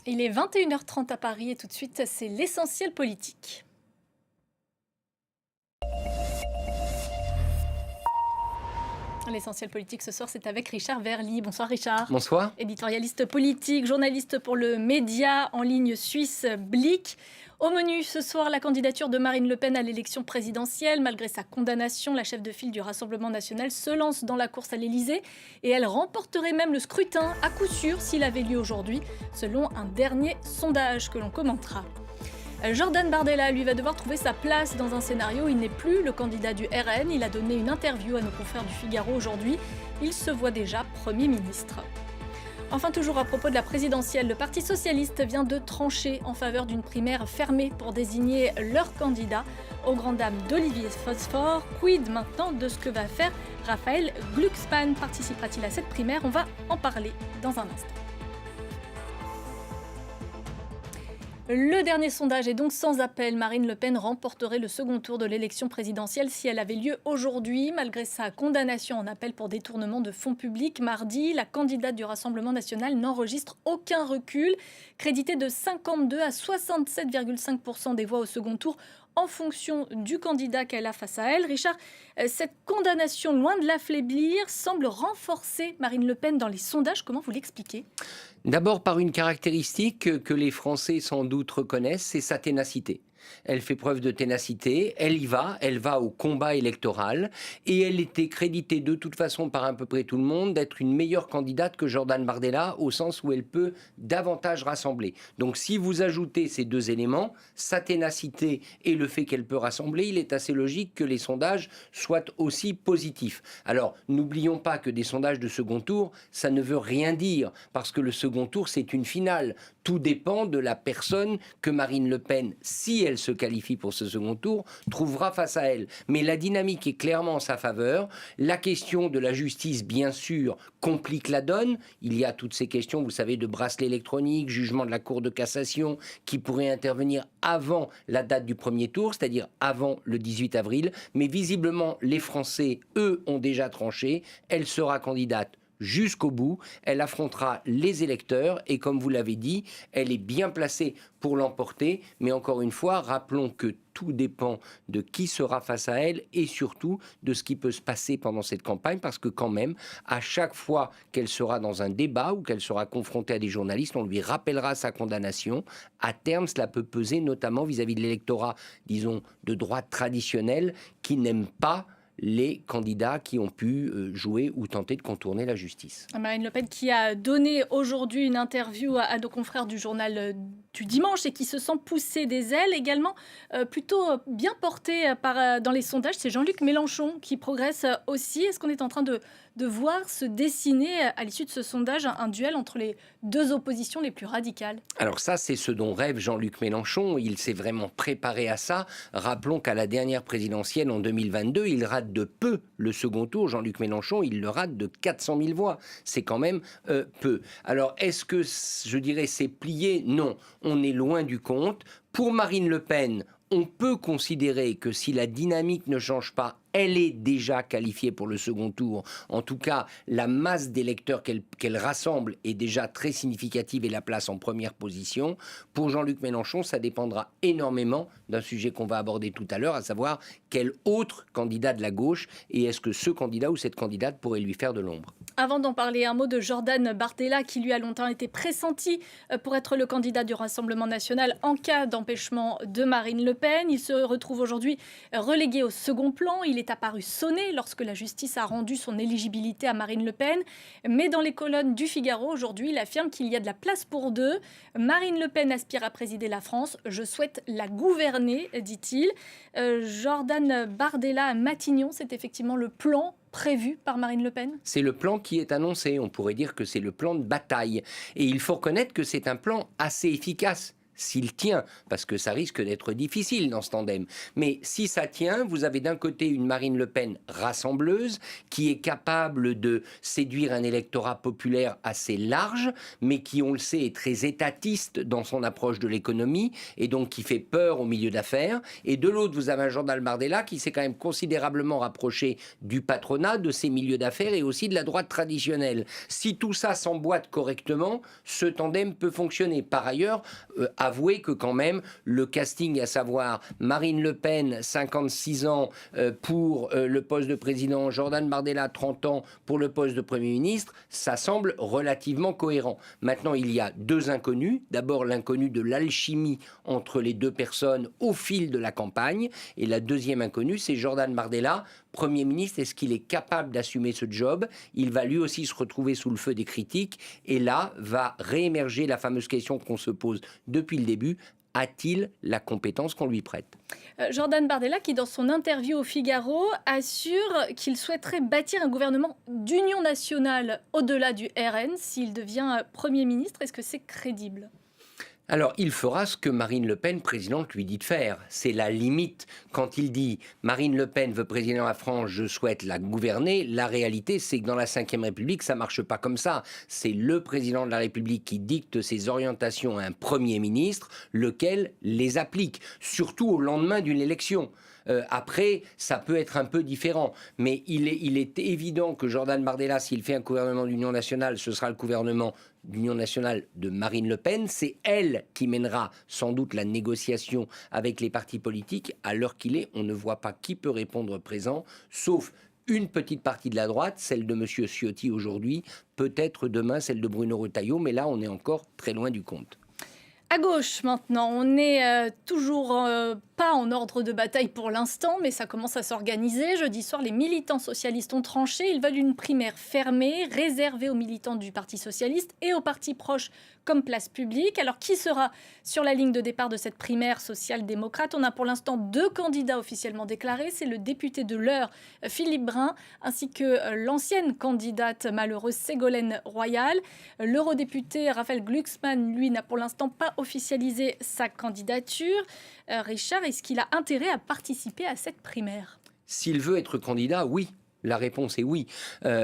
Il est 21h30 à Paris et tout de suite, c'est l'essentiel politique. L'essentiel politique ce soir, c'est avec Richard Verly. Bonsoir Richard. Bonsoir. Éditorialiste politique, journaliste pour le média en ligne suisse Blick. Au menu ce soir, la candidature de Marine Le Pen à l'élection présidentielle. Malgré sa condamnation, la chef de file du Rassemblement national se lance dans la course à l'Élysée et elle remporterait même le scrutin à coup sûr s'il avait lieu aujourd'hui, selon un dernier sondage que l'on commentera. Jordan Bardella, lui, va devoir trouver sa place dans un scénario. Il n'est plus le candidat du RN. Il a donné une interview à nos confrères du Figaro aujourd'hui. Il se voit déjà Premier ministre. Enfin, toujours à propos de la présidentielle, le Parti socialiste vient de trancher en faveur d'une primaire fermée pour désigner leur candidat. Aux grandes dames d'Olivier Phosphore, quid maintenant de ce que va faire Raphaël Glucksmann? Participera-t-il à cette primaire? On va en parler dans un instant. Le dernier sondage est donc sans appel. Marine Le Pen remporterait le second tour de l'élection présidentielle si elle avait lieu aujourd'hui. Malgré sa condamnation en appel pour détournement de fonds publics, mardi, la candidate du Rassemblement national n'enregistre aucun recul. Créditée de 52 à 67,5% des voix au second tour en fonction du candidat qu'elle a face à elle. Richard, cette condamnation, loin de l'affaiblir, semble renforcer Marine Le Pen dans les sondages. Comment vous l'expliquez ? D'abord par une caractéristique que les Français sans doute reconnaissent, c'est sa ténacité. Elle fait preuve de ténacité, elle va au combat électoral et elle était créditée de toute façon par à peu près tout le monde d'être une meilleure candidate que Jordan Bardella au sens où elle peut davantage rassembler. Donc si vous ajoutez ces deux éléments, sa ténacité et le fait qu'elle peut rassembler, il est assez logique que les sondages soient aussi positifs. Alors n'oublions pas que des sondages de second tour, ça ne veut rien dire parce que le second tour c'est une finale. Tout dépend de la personne que Marine Le Pen, si elle se qualifie pour ce second tour, trouvera face à elle. Mais la dynamique est clairement en sa faveur. La question de la justice, bien sûr, complique la donne. Il y a toutes ces questions, vous savez, de bracelet électronique, jugement de la Cour de cassation, qui pourrait intervenir avant la date du premier tour, c'est-à-dire avant le 18 avril. Mais visiblement, les Français, eux, ont déjà tranché. Elle sera candidate jusqu'au bout, elle affrontera les électeurs et comme vous l'avez dit, elle est bien placée pour l'emporter, mais encore une fois, rappelons que tout dépend de qui sera face à elle et surtout de ce qui peut se passer pendant cette campagne, parce que quand même, à chaque fois qu'elle sera dans un débat ou qu'elle sera confrontée à des journalistes, on lui rappellera sa condamnation. À terme, cela peut peser notamment vis-à-vis de l'électorat, disons, de droite traditionnel, qui n'aime pas les candidats qui ont pu jouer ou tenter de contourner la justice. Marine Le Pen qui a donné aujourd'hui une interview à nos confrères du journal du dimanche et qui se sent pousser des ailes. Également plutôt bien porté dans les sondages, c'est Jean-Luc Mélenchon qui progresse aussi. Est-ce qu'on est en train de voir se dessiner à l'issue de ce sondage un duel entre les deux oppositions les plus radicales? Alors ça, c'est ce dont rêve Jean-Luc Mélenchon. Il s'est vraiment préparé à ça. Rappelons qu'à la dernière présidentielle en 2022, il rate de peu le second tour. Jean-Luc Mélenchon, il le rate de 400 000 voix. C'est quand même peu. Alors, est-ce que, je dirais, c'est plié? Non, on est loin du compte. Pour Marine Le Pen, on peut considérer que si la dynamique ne change pas, elle est déjà qualifiée pour le second tour. En tout cas, la masse d'électeurs qu'elle rassemble est déjà très significative et la place en première position. Pour Jean-Luc Mélenchon, ça dépendra énormément d'un sujet qu'on va aborder tout à l'heure, à savoir quel autre candidat de la gauche et est-ce que ce candidat ou cette candidate pourrait lui faire de l'ombre. Avant d'en parler, un mot de Jordan Bardella qui lui a longtemps été pressenti pour être le candidat du Rassemblement national en cas d'empêchement de Marine Le Pen. Il se retrouve aujourd'hui relégué au second plan. Il est apparu sonné lorsque la justice a rendu son éligibilité à Marine Le Pen. Mais dans les colonnes du Figaro aujourd'hui, il affirme qu'il y a de la place pour deux. Marine Le Pen aspire à présider la France. Je souhaite la gouverner, dit-il. Jordan Bardella à Matignon, c'est effectivement le plan prévu par Marine Le Pen? C'est le plan qui est annoncé. On pourrait dire que c'est le plan de bataille. Et il faut reconnaître que c'est un plan assez efficace. s'il tient, parce que ça risque d'être difficile dans ce tandem. Mais si ça tient, vous avez d'un côté une Marine Le Pen rassembleuse, qui est capable de séduire un électorat populaire assez large, mais qui, on le sait, est très étatiste dans son approche de l'économie, et donc qui fait peur au milieu d'affaires. Et de l'autre, vous avez un Jordan Bardella qui s'est quand même considérablement rapproché du patronat, de ces milieux d'affaires, et aussi de la droite traditionnelle. Si tout ça s'emboîte correctement, ce tandem peut fonctionner. Par ailleurs, avouer que quand même le casting, à savoir Marine Le Pen, 56 ans pour le poste de président, Jordan Bardella, 30 ans pour le poste de Premier ministre, ça semble relativement cohérent. Maintenant, il y a deux inconnus. D'abord, l'inconnu de l'alchimie entre les deux personnes au fil de la campagne. Et la deuxième inconnue, c'est Jordan Bardella, Premier ministre. Est-ce qu'il est capable d'assumer ce job? Il va lui aussi se retrouver sous le feu des critiques. Et là, va réémerger la fameuse question qu'on se pose depuis le début. A-t-il la compétence qu'on lui prête? Jordan Bardella, qui dans son interview au Figaro assure qu'il souhaiterait bâtir un gouvernement d'union nationale au-delà du RN s'il devient Premier ministre. Est-ce que c'est crédible? Alors, il fera ce que Marine Le Pen, présidente, lui dit de faire. C'est la limite. Quand il dit « Marine Le Pen veut présider la France, je souhaite la gouverner », la réalité, c'est que dans la Ve République, ça ne marche pas comme ça. C'est le président de la République qui dicte ses orientations à un Premier ministre, lequel les applique, surtout au lendemain d'une élection. Après, ça peut être un peu différent. Mais il est évident que Jordan Bardella, s'il fait un gouvernement d'union nationale, ce sera le gouvernement d'union nationale de Marine Le Pen. C'est elle qui mènera sans doute la négociation avec les partis politiques. À l'heure qu'il est, on ne voit pas qui peut répondre présent, sauf une petite partie de la droite, celle de M. Ciotti aujourd'hui, peut-être demain celle de Bruno Retailleau, mais là, on est encore très loin du compte. À gauche maintenant, on n'est toujours pas en ordre de bataille pour l'instant, mais ça commence à s'organiser. Jeudi soir, les militants socialistes ont tranché. Ils veulent une primaire fermée, réservée aux militants du Parti socialiste et aux partis proches comme Place Publique. Alors, qui sera sur la ligne de départ de cette primaire social-démocrate? On a pour l'instant deux candidats officiellement déclarés. C'est le député de l'Eure, Philippe Brun, ainsi que l'ancienne candidate malheureuse Ségolène Royal. L'eurodéputé Raphaël Glucksmann, lui, n'a pour l'instant pas officialisé sa candidature. Richard, est-ce qu'il a intérêt à participer à cette primaire? S'il veut être candidat, oui. La réponse est oui,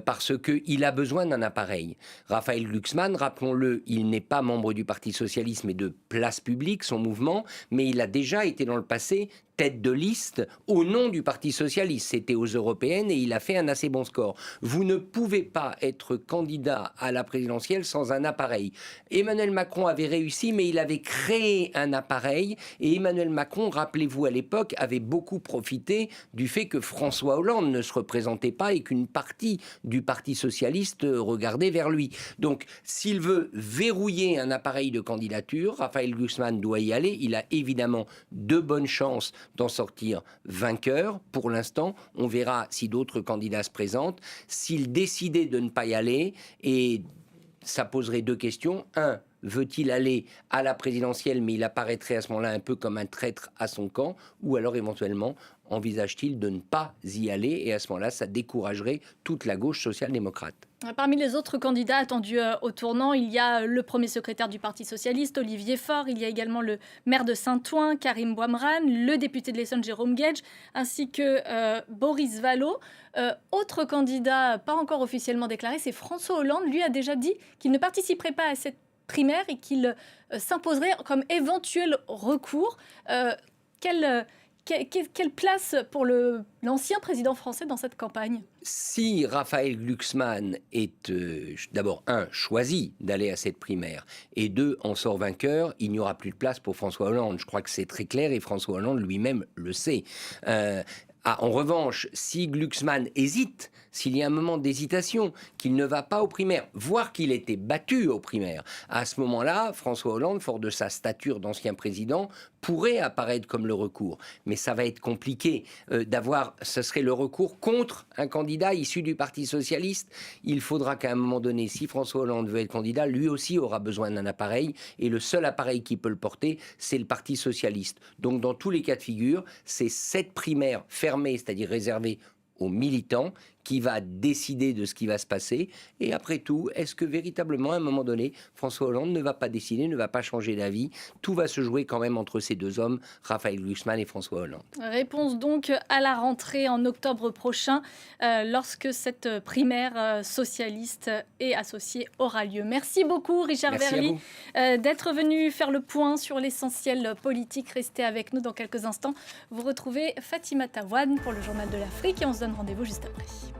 parce qu'il a besoin d'un appareil. Raphaël Glucksmann, rappelons-le, il n'est pas membre du Parti socialiste, mais de Place Publique, son mouvement, mais il a déjà été dans le passé tête de liste au nom du Parti socialiste. C'était aux européennes et il a fait un assez bon score. Vous ne pouvez pas être candidat à la présidentielle sans un appareil. Emmanuel Macron avait réussi, mais il avait créé un appareil et Emmanuel Macron, rappelez-vous à l'époque, avait beaucoup profité du fait que François Hollande ne se représentait pas et qu'une partie du Parti socialiste regardait vers lui. Donc, s'il veut verrouiller un appareil de candidature, Raphaël Glucksmann doit y aller. Il a évidemment de bonnes chances d'en sortir vainqueur. Pour l'instant, on verra si d'autres candidats se présentent. S'il décidait de ne pas y aller, et ça poserait deux questions. Un, veut-il aller à la présidentielle, mais il apparaîtrait à ce moment-là un peu comme un traître à son camp, ou alors éventuellement envisage-t-il de ne pas y aller, et à ce moment-là, ça découragerait toute la gauche social-démocrate. Parmi les autres candidats attendus au tournant, il y a le premier secrétaire du Parti socialiste, Olivier Faure. Il y a également le maire de Saint-Ouen, Karim Bouamran, le député de l'Essonne, Jérôme Guedj, ainsi que Boris Vallaud. Autre candidat pas encore officiellement déclaré, c'est François Hollande. Lui a déjà dit qu'il ne participerait pas à cette primaire et qu'il s'imposerait comme éventuel recours. Quelle place pour l'ancien président français dans cette campagne? Si Raphaël Glucksmann est d'abord, choisi d'aller à cette primaire, et deux, en sort vainqueur, il n'y aura plus de place pour François Hollande. Je crois que c'est très clair et François Hollande lui-même le sait. En revanche, si Glucksmann hésite, s'il y a un moment d'hésitation, qu'il ne va pas aux primaires, voire qu'il était battu aux primaires, à ce moment-là, François Hollande, fort de sa stature d'ancien président, pourrait apparaître comme le recours. Mais ça va être compliqué ce serait le recours contre un candidat issu du Parti socialiste. Il faudra qu'à un moment donné, si François Hollande veut être candidat, lui aussi aura besoin d'un appareil, et le seul appareil qui peut le porter, c'est le Parti socialiste. Donc dans tous les cas de figure, c'est cette primaire fermée, c'est-à-dire réservée aux militants, qui va décider de ce qui va se passer. Et après tout, est-ce que véritablement, à un moment donné, François Hollande ne va pas décider, ne va pas changer d'avis? Tout va se jouer quand même entre ces deux hommes, Raphaël Glucksmann et François Hollande. Réponse donc à la rentrée en octobre prochain, lorsque cette primaire socialiste et associée aura lieu. Merci beaucoup, Richard Merci Verly, à vous. d'être venu faire le point sur l'essentiel politique. Restez avec nous dans quelques instants. Vous retrouvez Fatima Tawane pour le Journal de l'Afrique et on se donne rendez-vous juste après.